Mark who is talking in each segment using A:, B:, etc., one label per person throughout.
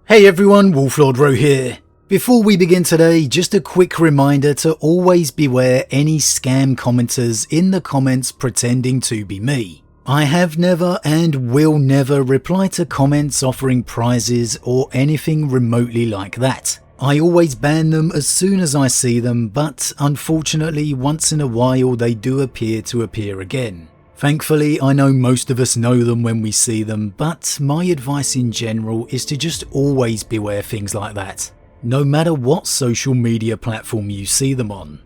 A: Hey everyone, Wolf Lord Rho here. Before we begin today, just a quick reminder to always beware any scam commenters in the comments pretending to be me. I have never and will never reply to comments offering prizes or anything remotely like that. I always ban them as soon as I see them, but unfortunately once in a while they do appear again. Thankfully, I know most of us know them when we see them, but my advice in general is to just always beware things like that, no matter what social media platform you see them on.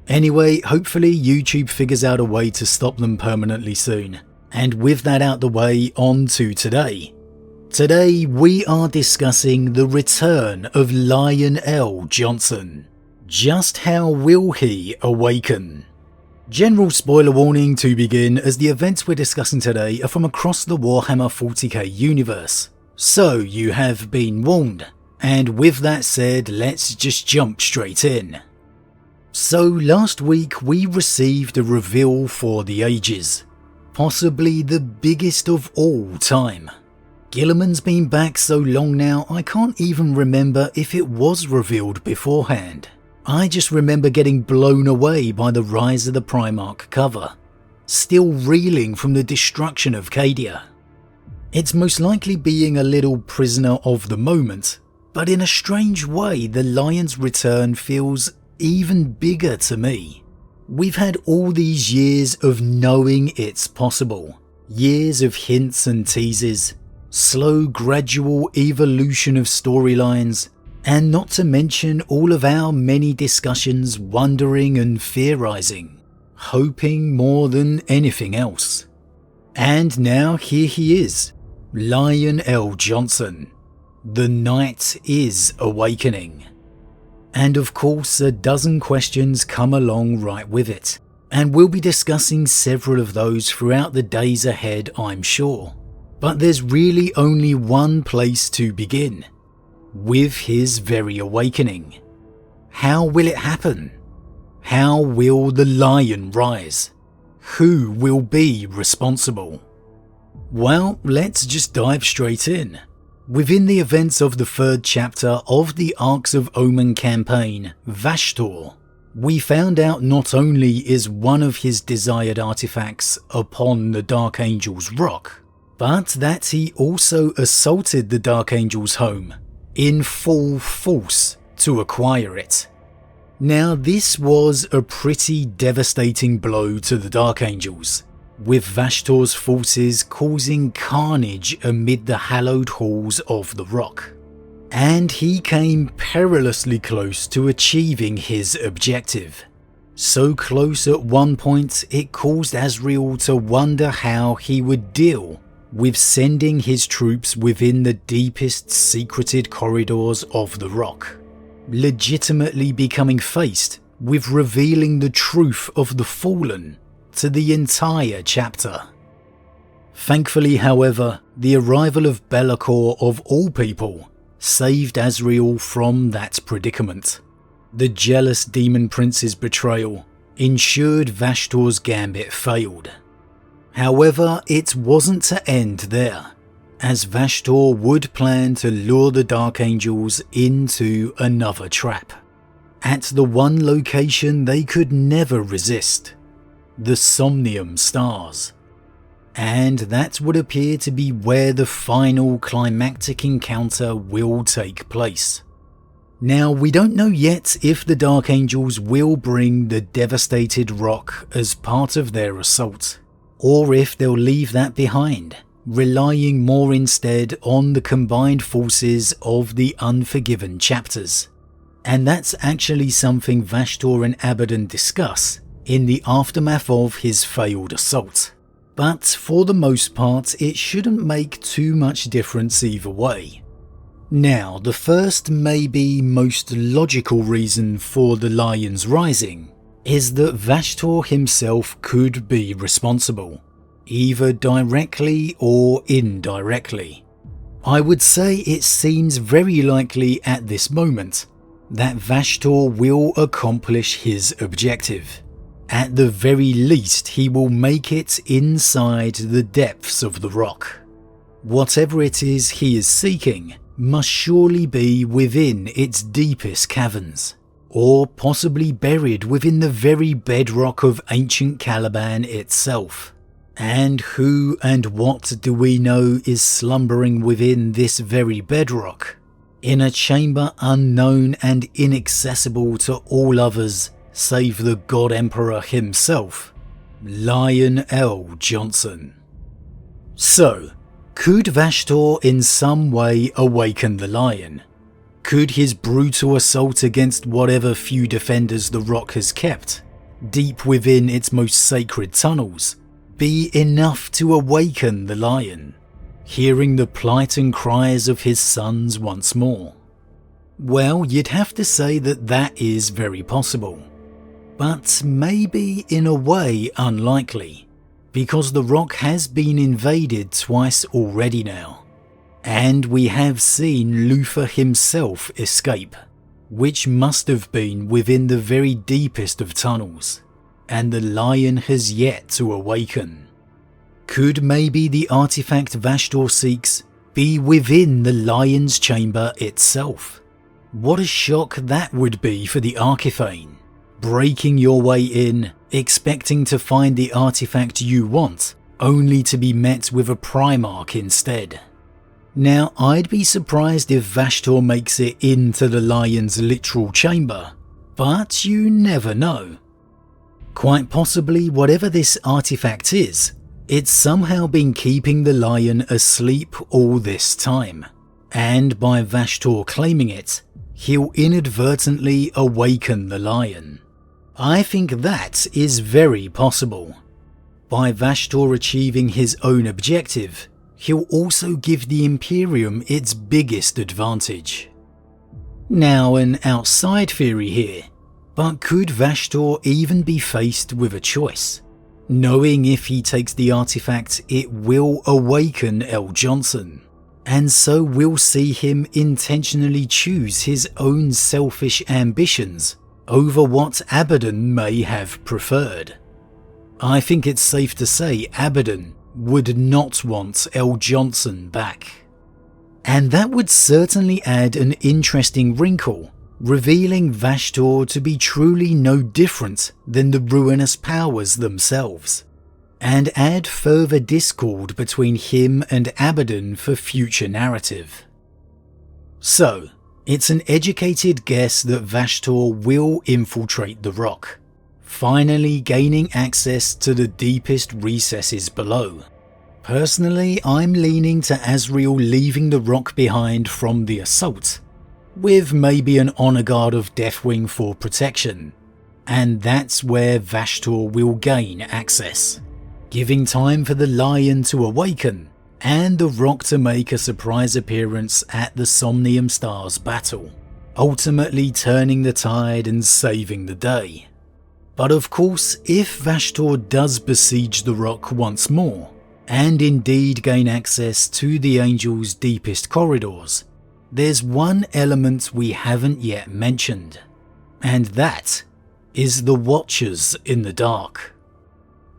A: Anyway, hopefully YouTube figures out a way to stop them permanently soon. And with that out the way, on to today. Today we are discussing the return of Lionel Johnson. Just how will he awaken? General spoiler warning to begin, as the events we're discussing today are from across the Warhammer 40k universe. So you have been warned. And with that said, let's just jump straight in. So last week we received a reveal for the ages. Possibly the biggest of all time. Guilliman's been back so long now I can't even remember if it was revealed beforehand. I just remember getting blown away by the Rise of the Primarch cover, still reeling from the destruction of Cadia. It's most likely being a little prisoner of the moment, but in a strange way the Lion's return feels even bigger to me. We've had all these years of knowing it's possible, years of hints and teases, slow gradual evolution of storylines, and not to mention all of our many discussions, wondering and theorizing, hoping more than anything else. And now here he is, Lionel Johnson. The night is awakening. And of course a dozen questions come along right with it, and we'll be discussing several of those throughout the days ahead, I'm sure. But there's really only one place to begin. With his very awakening. How will it happen? How will the Lion rise? Who will be responsible? Well, let's just dive straight in. Within the events of the third chapter of the Arcs of Omen campaign, Vashtor, we found out not only is one of his desired artifacts upon the Dark Angel's rock, but that he also assaulted the Dark Angel's home in full force to acquire it. Now this was a pretty devastating blow to the Dark Angels, with Vashtor's forces causing carnage amid the hallowed halls of the rock. And he came perilously close to achieving his objective. So close at one point it caused Azrael to wonder how he would deal with sending his troops within the deepest secreted corridors of the rock, legitimately becoming faced with revealing the truth of the Fallen to the entire chapter. Thankfully, however, the arrival of Be'lakor of all people saved Azrael from that predicament. The jealous demon prince's betrayal ensured Vashtor's gambit failed. However, it wasn't to end there, as Vashtor would plan to lure the Dark Angels into another trap, at the one location they could never resist, the Somnium Stars. And that would appear to be where the final climactic encounter will take place. Now, we don't know yet if the Dark Angels will bring the devastated rock as part of their assault, or if they'll leave that behind, relying more instead on the combined forces of the Unforgiven chapters. And that's actually something Vashtor and Abaddon discuss in the aftermath of his failed assault. But for the most part, it shouldn't make too much difference either way. Now, the first, maybe most logical reason for the Lion's rising is that Vashtor himself could be responsible, either directly or indirectly. I would say it seems very likely at this moment that Vashtor will accomplish his objective. At the very least, he will make it inside the depths of the rock. Whatever it is he is seeking must surely be within its deepest caverns, or possibly buried within the very bedrock of ancient Caliban itself. And who and what do we know is slumbering within this very bedrock, in a chamber unknown and inaccessible to all others save the God Emperor himself, Lion L. Johnson? So, could Vashtor in some way awaken the Lion? Could his brutal assault against whatever few defenders the rock has kept, deep within its most sacred tunnels, be enough to awaken the Lion, hearing the plight and cries of his sons once more? Well, you'd have to say that that is very possible, but maybe in a way unlikely, because the rock has been invaded twice already now, and we have seen Luthor himself escape, which must have been within the very deepest of tunnels, and the Lion has yet to awaken. Could maybe the artifact Vashtor seeks be within the Lion's chamber itself? What a shock that would be for the Archiphane, breaking your way in, expecting to find the artifact you want, only to be met with a Primarch instead. Now, I'd be surprised if Vashtor makes it into the Lion's literal chamber, but you never know. Quite possibly, whatever this artifact is, it's somehow been keeping the Lion asleep all this time, and by Vashtor claiming it, he'll inadvertently awaken the Lion. I think that is very possible. By Vashtor achieving his own objective, he'll also give the Imperium its biggest advantage. Now, an outside theory here, but could Vashtor even be faced with a choice, knowing if he takes the artifact it will awaken L. Johnson, and so we'll see him intentionally choose his own selfish ambitions over what Abaddon may have preferred? I think it's safe to say Abaddon would not want L. Johnson back. And that would certainly add an interesting wrinkle, revealing Vashtor to be truly no different than the ruinous powers themselves, and add further discord between him and Abaddon for future narrative. So, it's an educated guess that Vashtor will infiltrate the rock, finally gaining access to the deepest recesses below. Personally, I'm leaning to Azrael leaving the rock behind from the assault, with maybe an honor guard of Deathwing for protection, and that's where Vashtor will gain access, giving time for the Lion to awaken and the rock to make a surprise appearance at the Somnium Stars battle, ultimately turning the tide and saving the day. But of course, if Vashtor does besiege the rock once more, and indeed gain access to the Angel's deepest corridors, there's one element we haven't yet mentioned, and that is the Watchers in the Dark.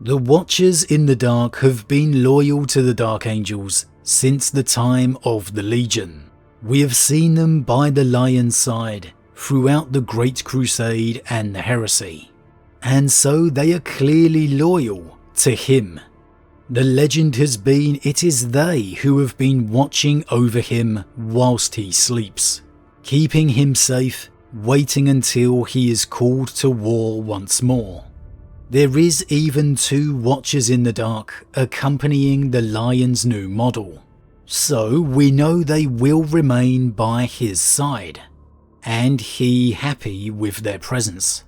A: The Watchers in the Dark have been loyal to the Dark Angels since the time of the Legion. We have seen them by the Lion's side throughout the Great Crusade and the Heresy, and so they are clearly loyal to him. The legend has been it is they who have been watching over him whilst he sleeps, keeping him safe, waiting until he is called to war once more. There is even 2 Watchers in the Dark accompanying the Lion's new model, so we know they will remain by his side, and he happy with their presence.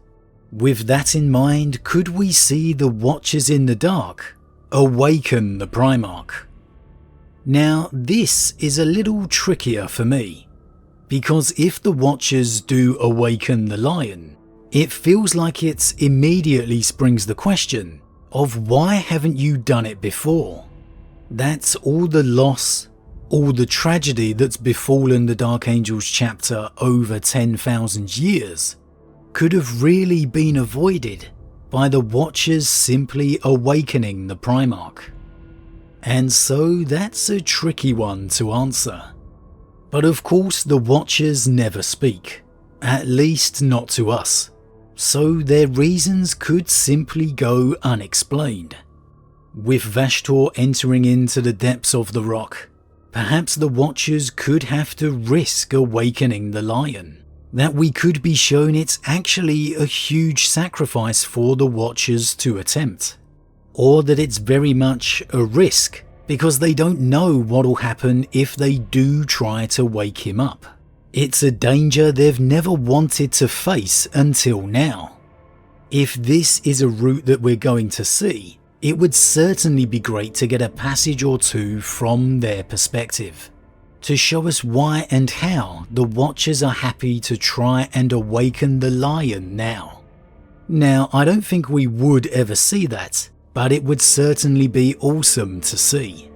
A: With that in mind, could we see the Watchers in the Dark awaken the Primarch? Now, this is a little trickier for me, because if the Watchers do awaken the Lion, it feels like it immediately springs the question of why haven't you done it before? That's all the loss, all the tragedy that's befallen the Dark Angels chapter over 10,000 years could have really been avoided by the Watchers simply awakening the Primarch. And so that's a tricky one to answer. But of course the Watchers never speak, at least not to us, so their reasons could simply go unexplained. With Vashtor entering into the depths of the rock, perhaps the Watchers could have to risk awakening the lion. That we could be shown it's actually a huge sacrifice for the Watchers to attempt. Or that it's very much a risk because they don't know what'll happen if they do try to wake him up. It's a danger they've never wanted to face until now. If this is a route that we're going to see, it would certainly be great to get a passage or two from their perspective, to show us why and how the Watchers are happy to try and awaken the lion now. Now, I don't think we would ever see that, but it would certainly be awesome to see.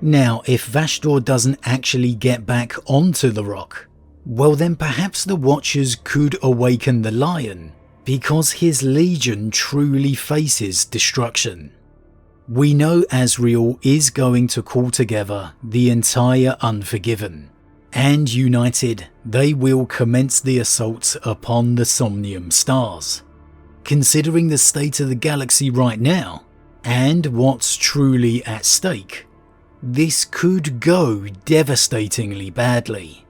A: Now, if Vashtor doesn't actually get back onto the rock, well then perhaps the Watchers could awaken the lion, because his legion truly faces destruction. We know Azrael is going to call together the entire Unforgiven, and united they will commence the assault upon the Somnium Stars. Considering the state of the galaxy right now, and what's truly at stake, this could go devastatingly badly.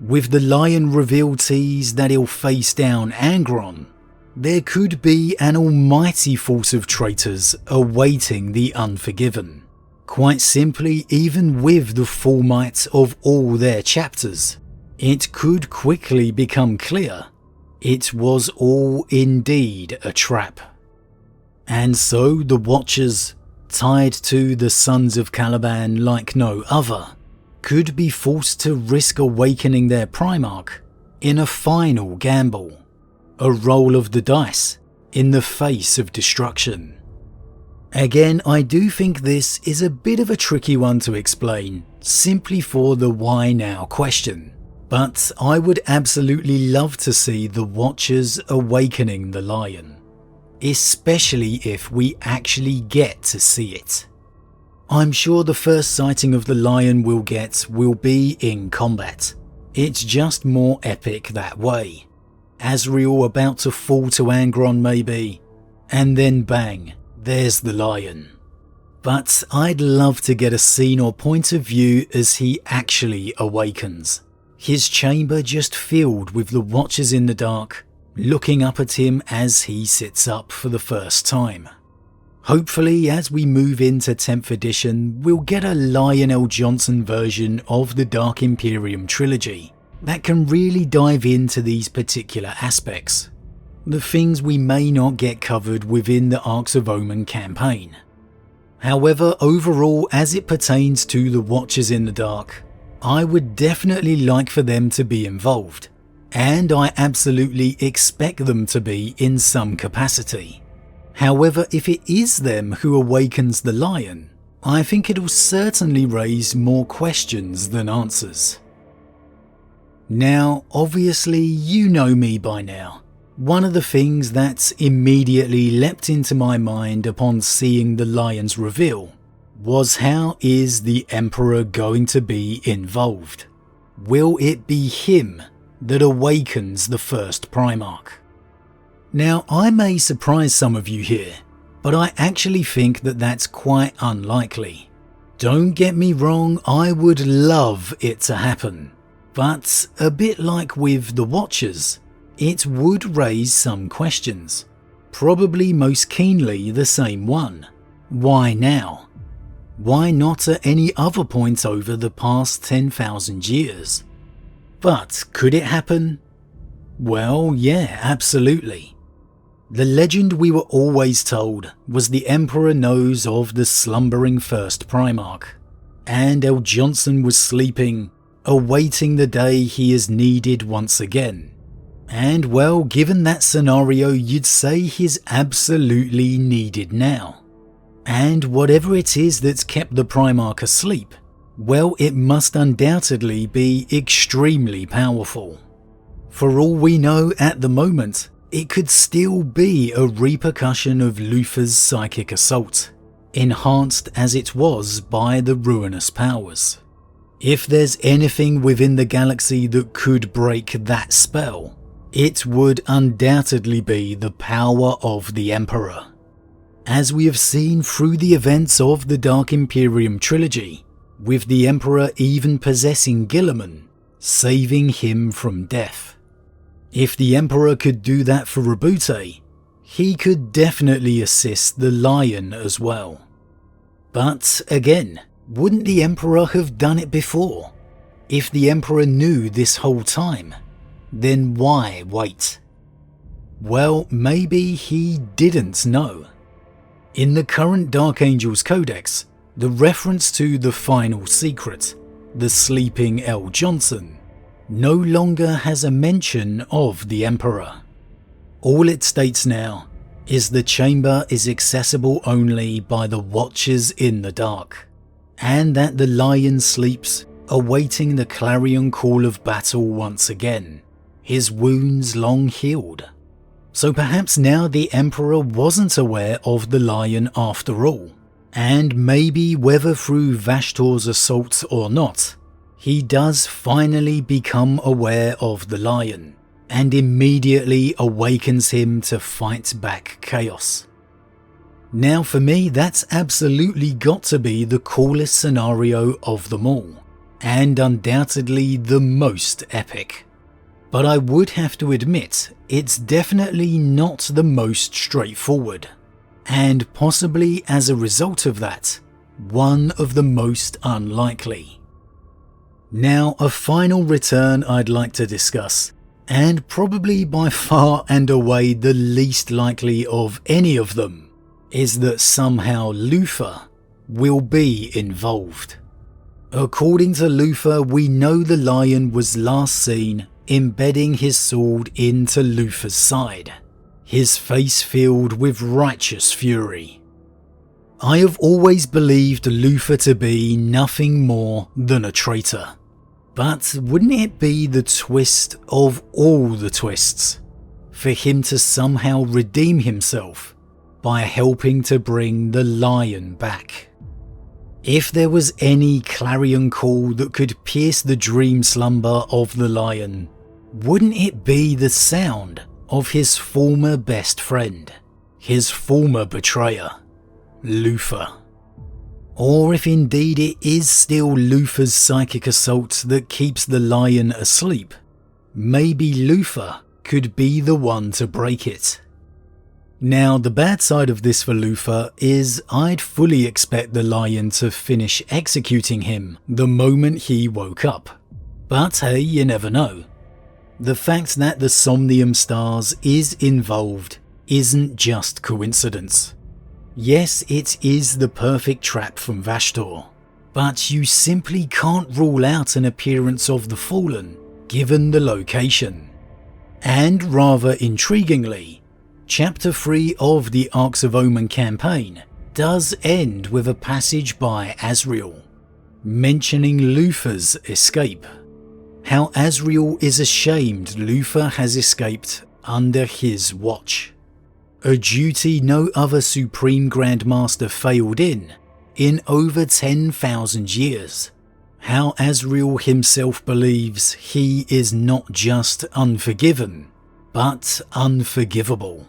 A: With the lion reveal tease that he'll face down Angron, there could be an almighty force of traitors awaiting the Unforgiven. Quite simply, even with the full might of all their chapters, it could quickly become clear it was all indeed a trap. And so the Watchers, tied to the Sons of Caliban like no other, could be forced to risk awakening their Primarch in a final gamble. A roll of the dice in the face of destruction. Again, I do think this is a bit of a tricky one to explain, simply for the why now question. But I would absolutely love to see the Watchers awakening the lion, especially if we actually get to see it. I'm sure the first sighting of the lion we'll get will be in combat. It's just more epic that way. Azrael about to fall to Angron maybe, and then bang, there's the lion. But I'd love to get a scene or point of view as he actually awakens. His chamber just filled with the Watchers in the dark, looking up at him as he sits up for the first time. Hopefully, as we move into 10th edition, we'll get a Lionel Johnson version of the Dark Imperium trilogy that can really dive into these particular aspects, the things we may not get covered within the Arcs of Omen campaign. However, overall, as it pertains to the Watchers in the Dark, I would definitely like for them to be involved, and I absolutely expect them to be in some capacity. However, if it is them who awakens the lion, I think it'll certainly raise more questions than answers. Now, obviously you know me by now. One of the things that immediately leapt into my mind upon seeing the lion's reveal was how is the Emperor going to be involved? Will it be him that awakens the first Primarch? Now, I may surprise some of you here, but I actually think that that's quite unlikely. Don't get me wrong, I would love it to happen. But a bit like with the Watchers, it would raise some questions. Probably most keenly the same one. Why now? Why not at any other point over the past 10,000 years? But could it happen? Well, yeah, absolutely. The legend we were always told was the Emperor knows of the slumbering first Primarch, and L. Johnson was sleeping, awaiting the day he is needed once again. And well, given that scenario, you'd say he's absolutely needed now. And whatever it is that's kept the Primarch asleep, well, it must undoubtedly be extremely powerful. For all we know at the moment, it could still be a repercussion of Luther's psychic assault, enhanced as it was by the ruinous powers. If there's anything within the galaxy that could break that spell, it would undoubtedly be the power of the Emperor. As we have seen through the events of the Dark Imperium trilogy, with the Emperor even possessing Guilliman, saving him from death. If the Emperor could do that for Roboute, he could definitely assist the Lion as well. But again, wouldn't the Emperor have done it before? If the Emperor knew this whole time, then why wait? Well, maybe he didn't know. In the current Dark Angels Codex, the reference to the final secret, the sleeping L. Johnson, no longer has a mention of the Emperor. All it states now is the chamber is accessible only by the Watchers in the dark, and that the Lion sleeps, awaiting the clarion call of battle once again, his wounds long healed. So perhaps now the Emperor wasn't aware of the Lion after all, and maybe whether through Vashtor's assault or not, he does finally become aware of the Lion, and immediately awakens him to fight back chaos. Now for me, that's absolutely got to be the coolest scenario of them all, and undoubtedly the most epic. But I would have to admit, it's definitely not the most straightforward, and possibly as a result of that, one of the most unlikely. Now, a final return I'd like to discuss, and probably by far and away the least likely of any of them, is that somehow Luthor will be involved. According to Luthor, we know the Lion was last seen embedding his sword into Luthor's side, his face filled with righteous fury. I have always believed Luthor to be nothing more than a traitor. But wouldn't it be the twist of all the twists for him to somehow redeem himself by helping to bring the Lion back? If there was any clarion call that could pierce the dream slumber of the Lion, wouldn't it be the sound of his former best friend, his former betrayer, Luthor? Or if indeed it is still Luthor's psychic assault that keeps the Lion asleep, maybe Luthor could be the one to break it. Now, the bad side of this for Luthor is I'd fully expect the Lion to finish executing him the moment he woke up. But hey, you never know. The fact that the Somnium Stars is involved isn't just coincidence. Yes, it is the perfect trap from Vashtor, but you simply can't rule out an appearance of the Fallen given the location. And rather intriguingly, Chapter 3 of the Arcs of Omen campaign does end with a passage by Azrael, mentioning Luthor's escape. How Azrael is ashamed Luthor has escaped under his watch. A duty no other Supreme Grandmaster failed in over 10,000 years. How Azrael himself believes he is not just unforgiven, but unforgivable.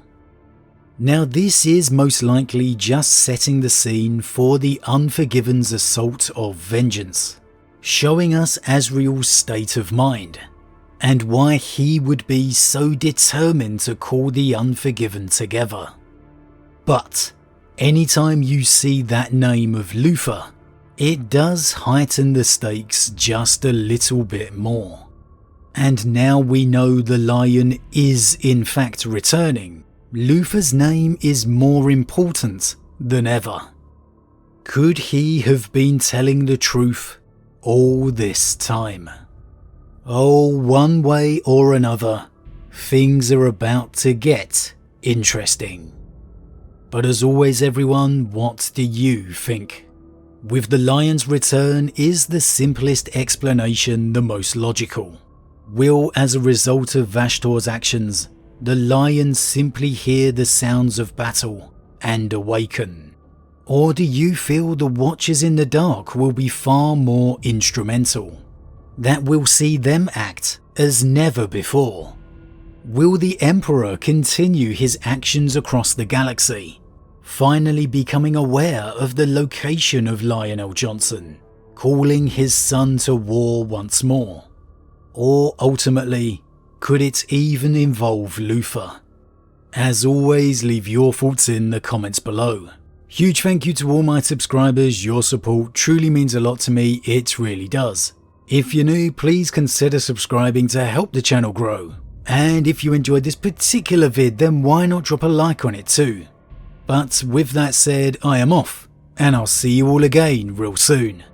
A: Now this is most likely just setting the scene for the Unforgiven's assault of vengeance, showing us Azrael's state of mind, and why he would be so determined to call the Unforgiven together. But anytime you see that name of Luthor, it does heighten the stakes just a little bit more. And now we know the Lion is in fact returning, Luthor's name is more important than ever. Could he have been telling the truth all this time? Oh, one way or another, things are about to get interesting. But as always everyone, what do you think? With the Lion's return, is the simplest explanation the most logical? Will, as a result of Vashtor's actions, the Lion simply hear the sounds of battle and awaken? Or do you feel the Watchers in the Dark will be far more instrumental? That will see them act as never before? Will the Emperor continue his actions across the galaxy, finally becoming aware of the location of Lionel Johnson, calling his son to war once more? Or ultimately, could it even involve Luther? As always, leave your thoughts in the comments below. Huge thank you to all my subscribers, your support truly means a lot to me, it really does. If you're new, please consider subscribing to help the channel grow. And if you enjoyed this particular vid, then why not drop a like on it too? But with that said, I am off, and I'll see you all again real soon.